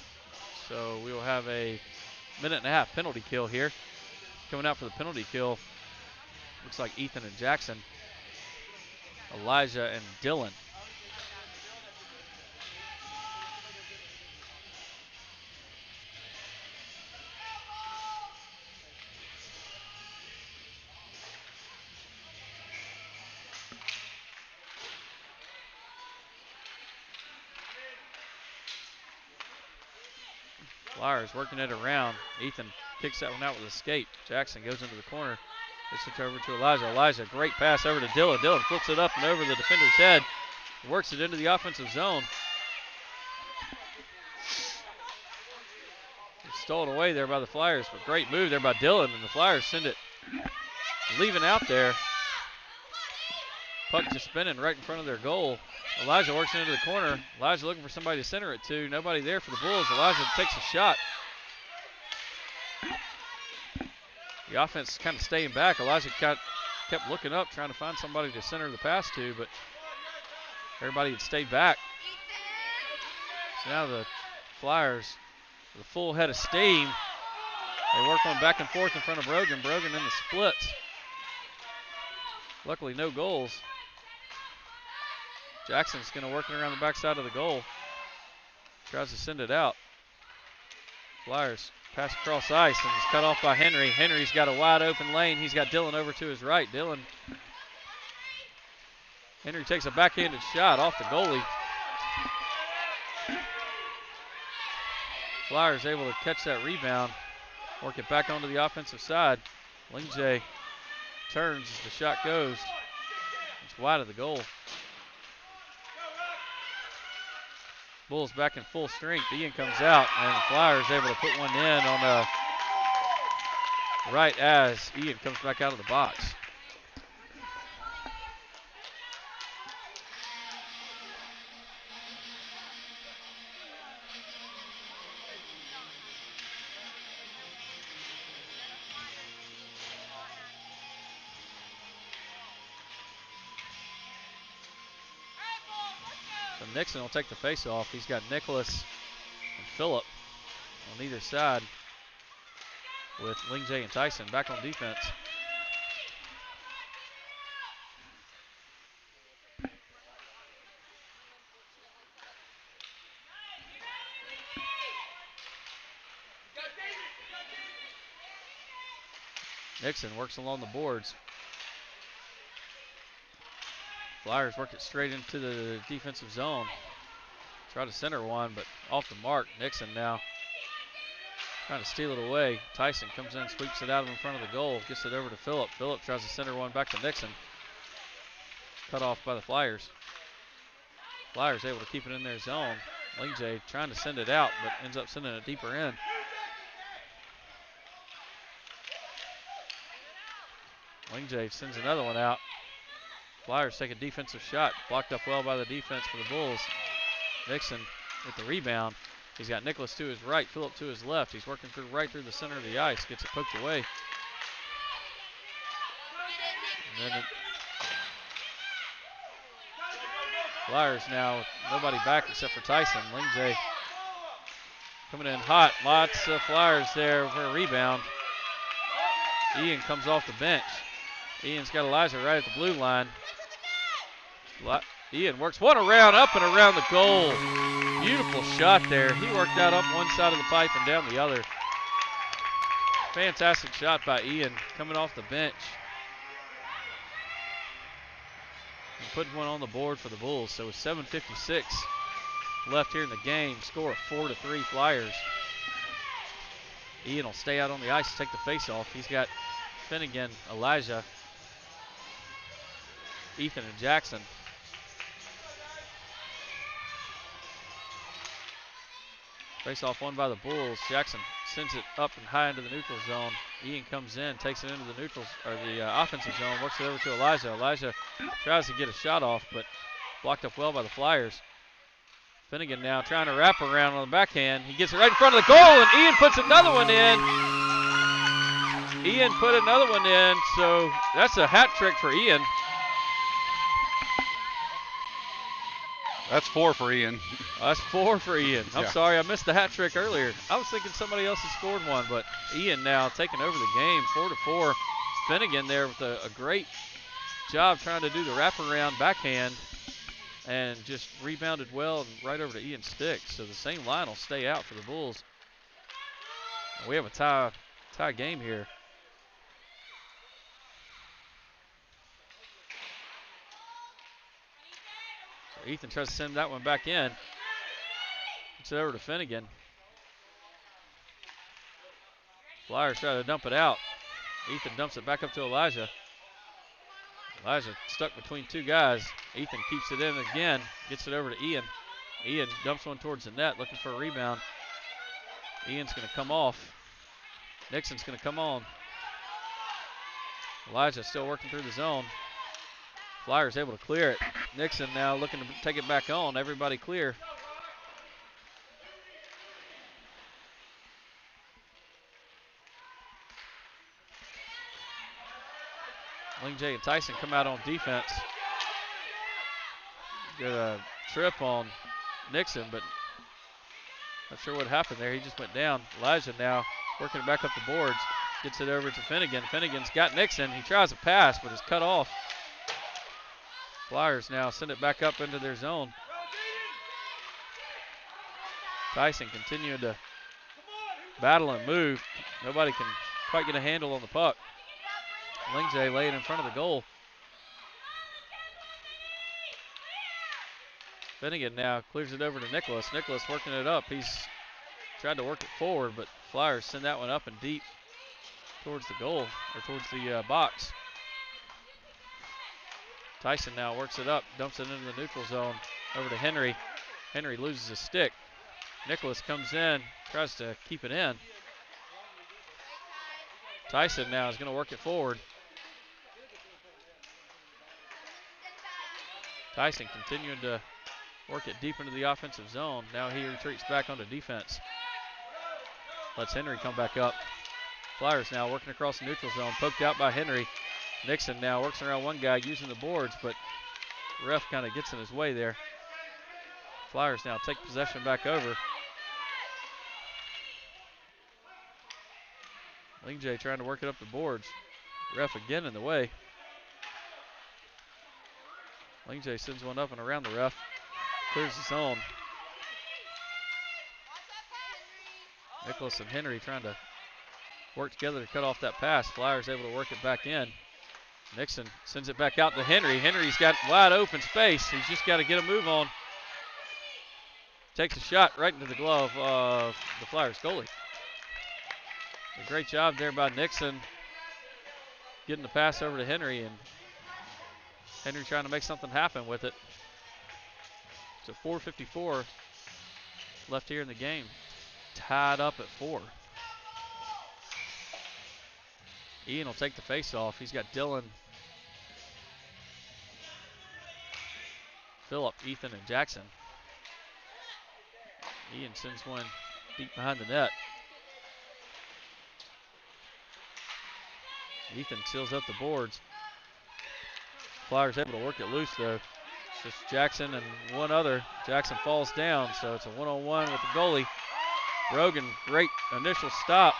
A: So we will have a 1.5-minute penalty kill here. Coming out for the penalty kill, looks like Ethan and Jackson, Elijah and Dylan. Flyers working it around. Ethan kicks that one out with a skate. Jackson goes into the corner. Gets it over to Elijah. Elijah, great pass over to Dylan. Dylan flips it up and over the defender's head. Works it into the offensive zone. Stolen away there by the Flyers, but great move there by Dylan, and the Flyers send it leaving out there. Puck just spinning right in front of their goal. Elijah works into the corner. Elijah looking for somebody to center it to. Nobody there for the Bulls. Elijah takes a shot. The offense kind of staying back. Elijah kept looking up, trying to find somebody to center the pass to, but everybody had stayed back. So now the Flyers, with a full head of steam, they work on back and forth in front of Brogan. Brogan in the splits. Luckily, no goals. Jackson's going to work it around the backside of the goal. Tries to send it out. Flyers pass across ice and it's cut off by Henry. Henry's got a wide open lane. He's got Dylan over to his right. Henry takes a backhanded shot off the goalie. Flyers able to catch that rebound, work it back onto the offensive side. Ling J turns as the shot goes. It's wide of the goal. Bulls back in full strength. Ian comes out, and the Flyers able to put one in on right as Ian comes back out of the box. Nixon will take the face-off. He's got Nicholas and Phillip on either side with Ling J and Tyson back on defense. Nixon works along the boards. Flyers work it straight into the defensive zone. Try to center one, but off the mark. Nixon now trying to steal it away. Tyson comes in, sweeps it out in front of the goal, gets it over to Phillip. Phillip tries to center one back to Nixon. Cut off by the Flyers. Flyers able to keep it in their zone. Ling J trying to send it out, but ends up sending it deeper in. Ling J sends another one out. Flyers take a defensive shot. Blocked up well by the defense for the Bulls. Nixon with the rebound. He's got Nicholas to his right, Phillip to his left. He's working right through the center of the ice. Gets it poked away. And then Flyers now with nobody back except for Tyson. Ling J coming in hot. Lots of Flyers there for a rebound. Ian comes off the bench. Ian's got Elijah right at the blue line. Ian works one around, up and around the goal. Beautiful shot there. He worked out up one side of the pipe and down the other. Fantastic shot by Ian coming off the bench. And putting one on the board for the Bulls. So with 7:56 left here in the game, score of 4-3 Flyers. Ian will stay out on the ice to take the face-off. He's got Finnegan, Elijah, Ethan, and Jackson. Face-off won by the Bulls. Jackson sends it up and high into the neutral zone. Ian comes in, takes it into the neutral or the offensive zone, works it over to Elijah. Elijah tries to get a shot off, but blocked up well by the Flyers. Finnegan now trying to wrap around on the backhand. He gets it right in front of the goal, and Ian puts another one in. Ian put another one in, so that's a hat trick for Ian.
B: That's 4 for Ian.
A: That's 4 for Ian. I'm
B: Yeah.
A: sorry, I missed the hat trick earlier. I was thinking somebody else had scored one, but Ian now taking over the game, 4-4. Finnegan there with a great job trying to do the wraparound backhand and just rebounded well and right over to Ian's stick. So the same line will stay out for the Bulls. And we have a tie game here. So Ethan tries to send that one back in. Gets it over to Finnegan. Flyers try to dump it out. Ethan dumps it back up to Elijah. Elijah stuck between two guys. Ethan keeps it in again. Gets it over to Ian. Ian dumps one towards the net, looking for a rebound. Ian's going to come off. Nixon's going to come on. Elijah still working through the zone. Flyers able to clear it. Nixon now looking to take it back on. Everybody clear. Ling J and Tyson come out on defense. Get a trip on Nixon, but not sure what happened there. He just went down. Elijah now working it back up the boards. Gets it over to Finnegan. Finnegan's got Nixon. He tries a pass, but is cut off. Flyers now send it back up into their zone. Tyson continuing to battle and move. Nobody can quite get a handle on the puck. Ling J laying in front of the goal. Finnegan now clears it over to Nicholas. Nicholas working it up. He's tried to work it forward, but Flyers send that one up and deep towards the goal, or towards the box. Tyson now works it up, dumps it into the neutral zone, over to Henry. Henry loses his stick. Nicholas comes in, tries to keep it in. Tyson now is going to work it forward. Tyson continuing to work it deep into the offensive zone. Now he retreats back onto defense. Lets Henry come back up. Flyers now working across the neutral zone, poked out by Henry. Nixon now works around one guy using the boards, but ref kind of gets in his way there. Flyers now take possession back over. Ling J trying to work it up the boards. Ref again in the way. Ling J sends one up and around the ref. Clears the zone. Nicholas and Henry trying to work together to cut off that pass. Flyers able to work it back in. Nixon sends it back out to Henry. Henry's got wide open space. He's just got to get a move on. Takes a shot right into the glove of the Flyers goalie. A great job there by Nixon getting the pass over to Henry, and Henry trying to make something happen with it. So 4:54 left here in the game. Tied up at 4. Ian will take the face off. He's got Dylan, Phillip, Ethan, and Jackson. Ian sends one deep behind the net. Ethan seals up the boards. Flyers able to work it loose though. It's just Jackson and one other. Jackson falls down, so it's a one-on-one with the goalie. Rogan, great initial stop.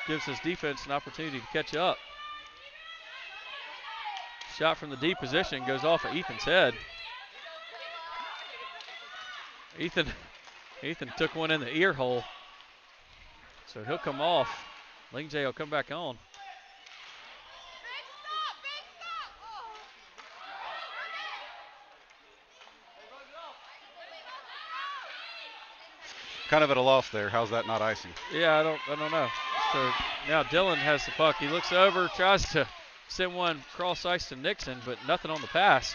A: Gives his defense an opportunity to catch up. Shot from the deep position goes off of Ethan's head. Ethan took one in the ear hole, so he'll come off. Ling J will come back on.
B: Kind of at a loss there. How's that not icing?
A: Yeah, I don't know. So now Dylan has the puck. He looks over, tries to send one cross ice to Nixon, but nothing on the pass.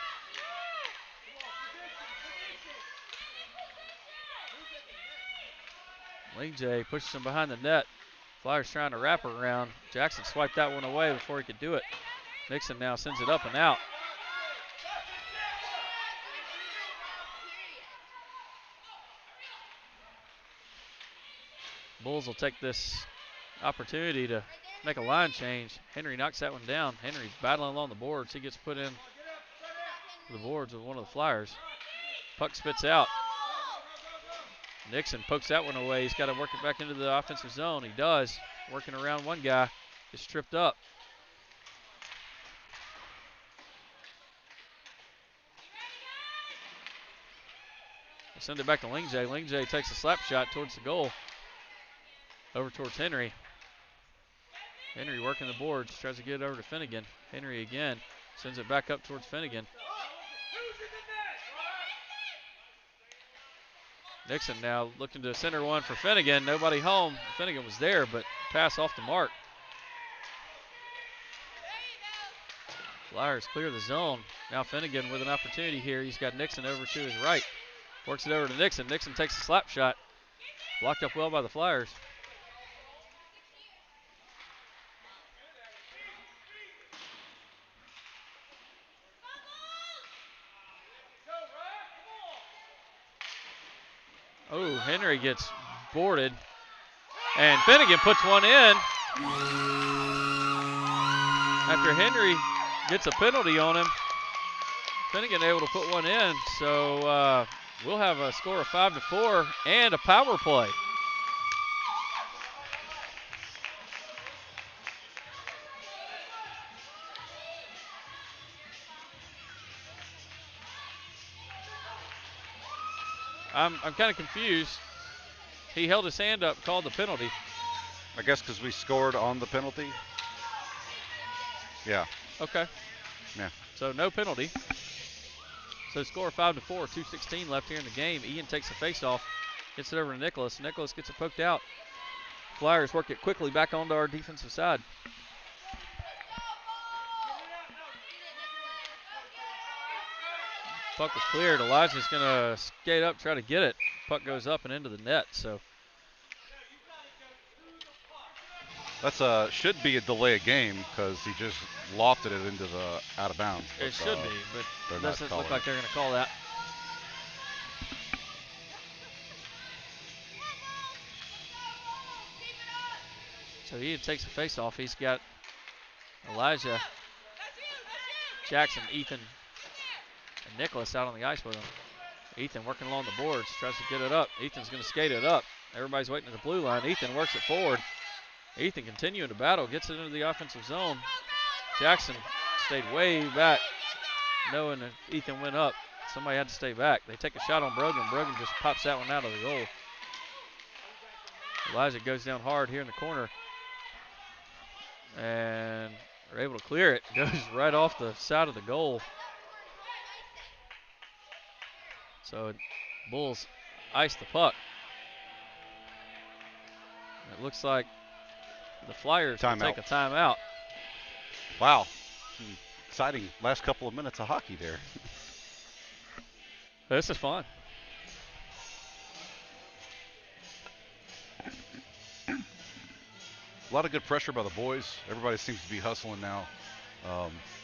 A: Ling J pushes him behind the net. Flyers trying to wrap her around. Jackson swiped that one away before he could do it. Nixon now sends it up and out. Bulls will take this opportunity to make a line change. Henry knocks that one down. Henry's battling along the boards. He gets put in the boards with one of the Flyers. Puck spits out. Nixon pokes that one away. He's got to work it back into the offensive zone. He does. Working around one guy. Gets tripped up. They send it back to Ling J. Ling J takes a slap shot towards the goal. Over towards Henry. Henry working the boards. Tries to get it over to Finnegan. Henry again. Sends it back up towards Finnegan. Nixon now looking to center one for Finnegan. Nobody home. Finnegan was there, but pass off the mark. Flyers clear the zone. Now Finnegan with an opportunity here. He's got Nixon over to his right. Works it over to Nixon. Nixon takes a slap shot. Blocked up well by the Flyers. Oh, Henry gets boarded. And Finnegan puts one in. After Henry gets a penalty on him, Finnegan able to put one in. So we'll have a score of 5-4 and a power play. I'm kind of confused. He held his hand up, called the penalty.
B: I guess because we scored on the penalty. Yeah.
A: Okay.
B: Yeah.
A: So no penalty. So score 5-4, 2:16 left here in the game. Ian takes the face-off, gets it over to Nicholas. Nicholas gets it poked out. Flyers work it quickly back onto our defensive side. Puck was cleared. Elijah's going to skate up, try to get it. Puck goes up and into the net. So
B: that's should be a delay of game because he just lofted it into the out of bounds.
A: It should be, but it doesn't look like they're going to call that. So he takes a face off. He's got Elijah, Jackson, Ethan, and Nicholas out on the ice with him. Ethan working along the boards, tries to get it up. Ethan's going to skate it up. Everybody's waiting at the blue line. Ethan works it forward. Ethan continuing to battle, gets it into the offensive zone. Jackson stayed way back, knowing that Ethan went up. Somebody had to stay back. They take a shot on Brogan. Brogan just pops that one out of the goal. Elijah goes down hard here in the corner. And they're able to clear it. Goes right off the side of the goal. So Bulls ice the puck. It looks like the Flyers will take a timeout.
B: Wow. Exciting last couple of minutes of hockey there.
A: This is fun.
B: A lot of good pressure by the boys. Everybody seems to be hustling now.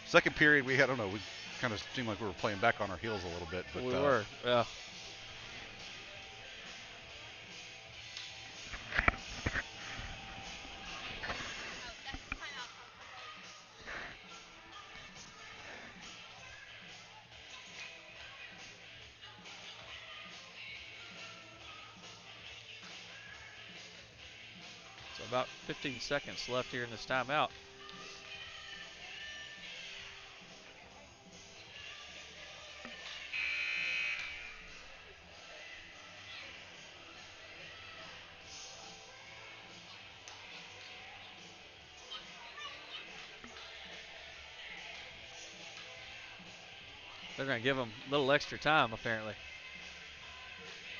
B: Second period, we kind of seemed like we were playing back on our heels a little bit. But,
A: we were, yeah. So about 15 seconds left here in this timeout. They're going to give them a little extra time, apparently.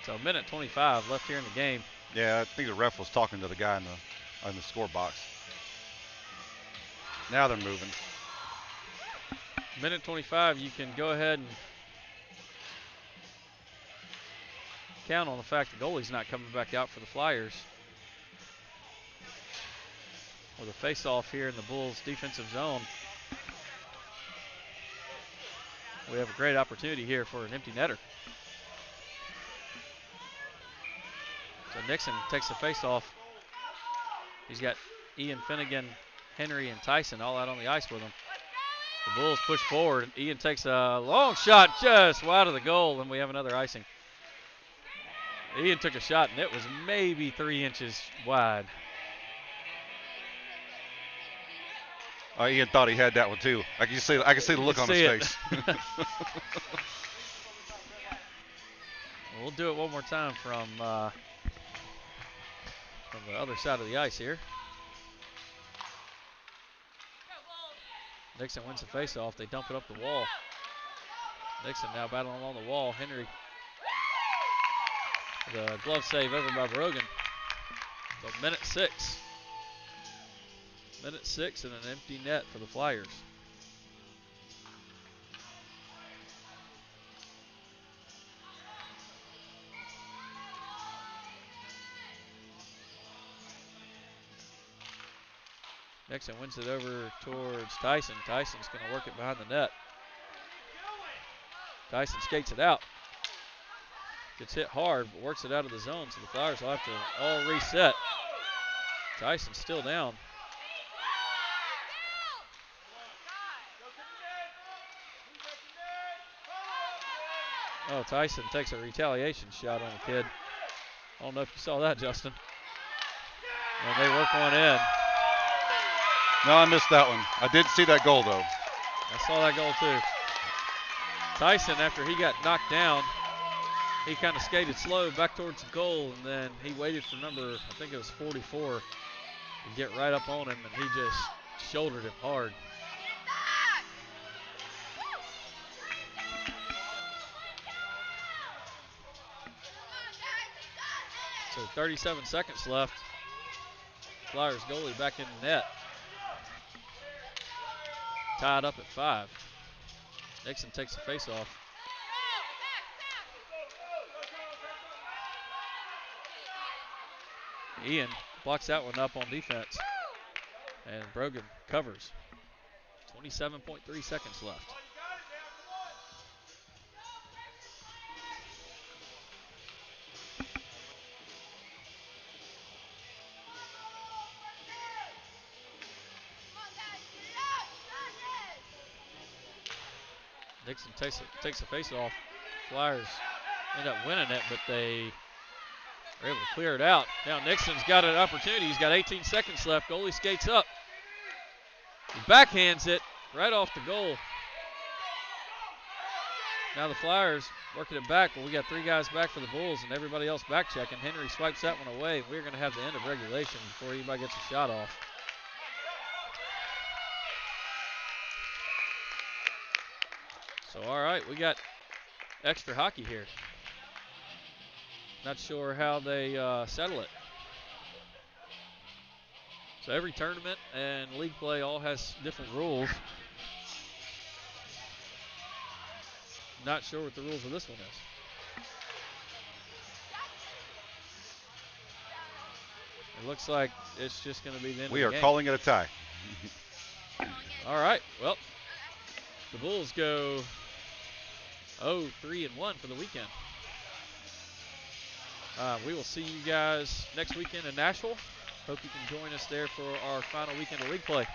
A: So a minute 25 left here in the game.
B: Yeah, I think the ref was talking to the guy in the score box. Now they're moving.
A: Minute 25, you can go ahead and count on the fact the goalie's not coming back out for the Flyers. With a face-off here in the Bulls' defensive zone. We have a great opportunity here for an empty netter. So Nixon takes the face-off. He's got Ian Finnegan, Henry, and Tyson all out on the ice with him. The Bulls push forward. Ian takes a long shot just wide of the goal, and we have another icing. Ian took a shot, and it was maybe 3 inches wide.
B: Ian thought he had that one too. I can see the look on his face.
A: We'll do it one more time from the other side of the ice here. Nixon wins the faceoff. They dump it up the wall. Nixon now battling along the wall. Henry, the glove save over by Brogan. So minute 6. Minute 6 and an empty net for the Flyers. Nixon wins it over towards Tyson. Tyson's going to work it behind the net. Tyson skates it out. Gets hit hard, but works it out of the zone, so the Flyers will have to all reset. Tyson's still down. Oh, Tyson takes a retaliation shot on the kid. I don't know if you saw that, Justin. And they work one in.
B: No, I missed that one. I did see that goal, though.
A: I saw that goal, too. Tyson, after he got knocked down, he kind of skated slow back towards the goal, and then he waited for number, I think it was 44, to get right up on him, and he just shouldered him hard. So 37 seconds left. Flyers goalie back in the net. Tied up at 5. Nixon takes the face-off. Ian blocks that one up on defense. And Brogan covers. 27.3 seconds left. Nixon takes the face off. Flyers end up winning it, but they were able to clear it out. Now Nixon's got an opportunity. He's got 18 seconds left. Goalie skates up. He backhands it right off the goal. Now the Flyers working it back, but we got 3 guys back for the Bulls and everybody else back checking. Henry swipes that one away. We're going to have the end of regulation before anybody gets a shot off. So, all right, we got extra hockey here. Not sure how they settle it. So every tournament and league play all has different rules. Not sure what the rules of this one is. It looks like it's just going to be the end
B: We
A: of
B: are
A: the game.
B: calling it a tie.
A: All right, well, the Bulls go 0-3-1 for the weekend. We will see you guys next weekend in Nashville. Hope you can join us there for our final weekend of league play.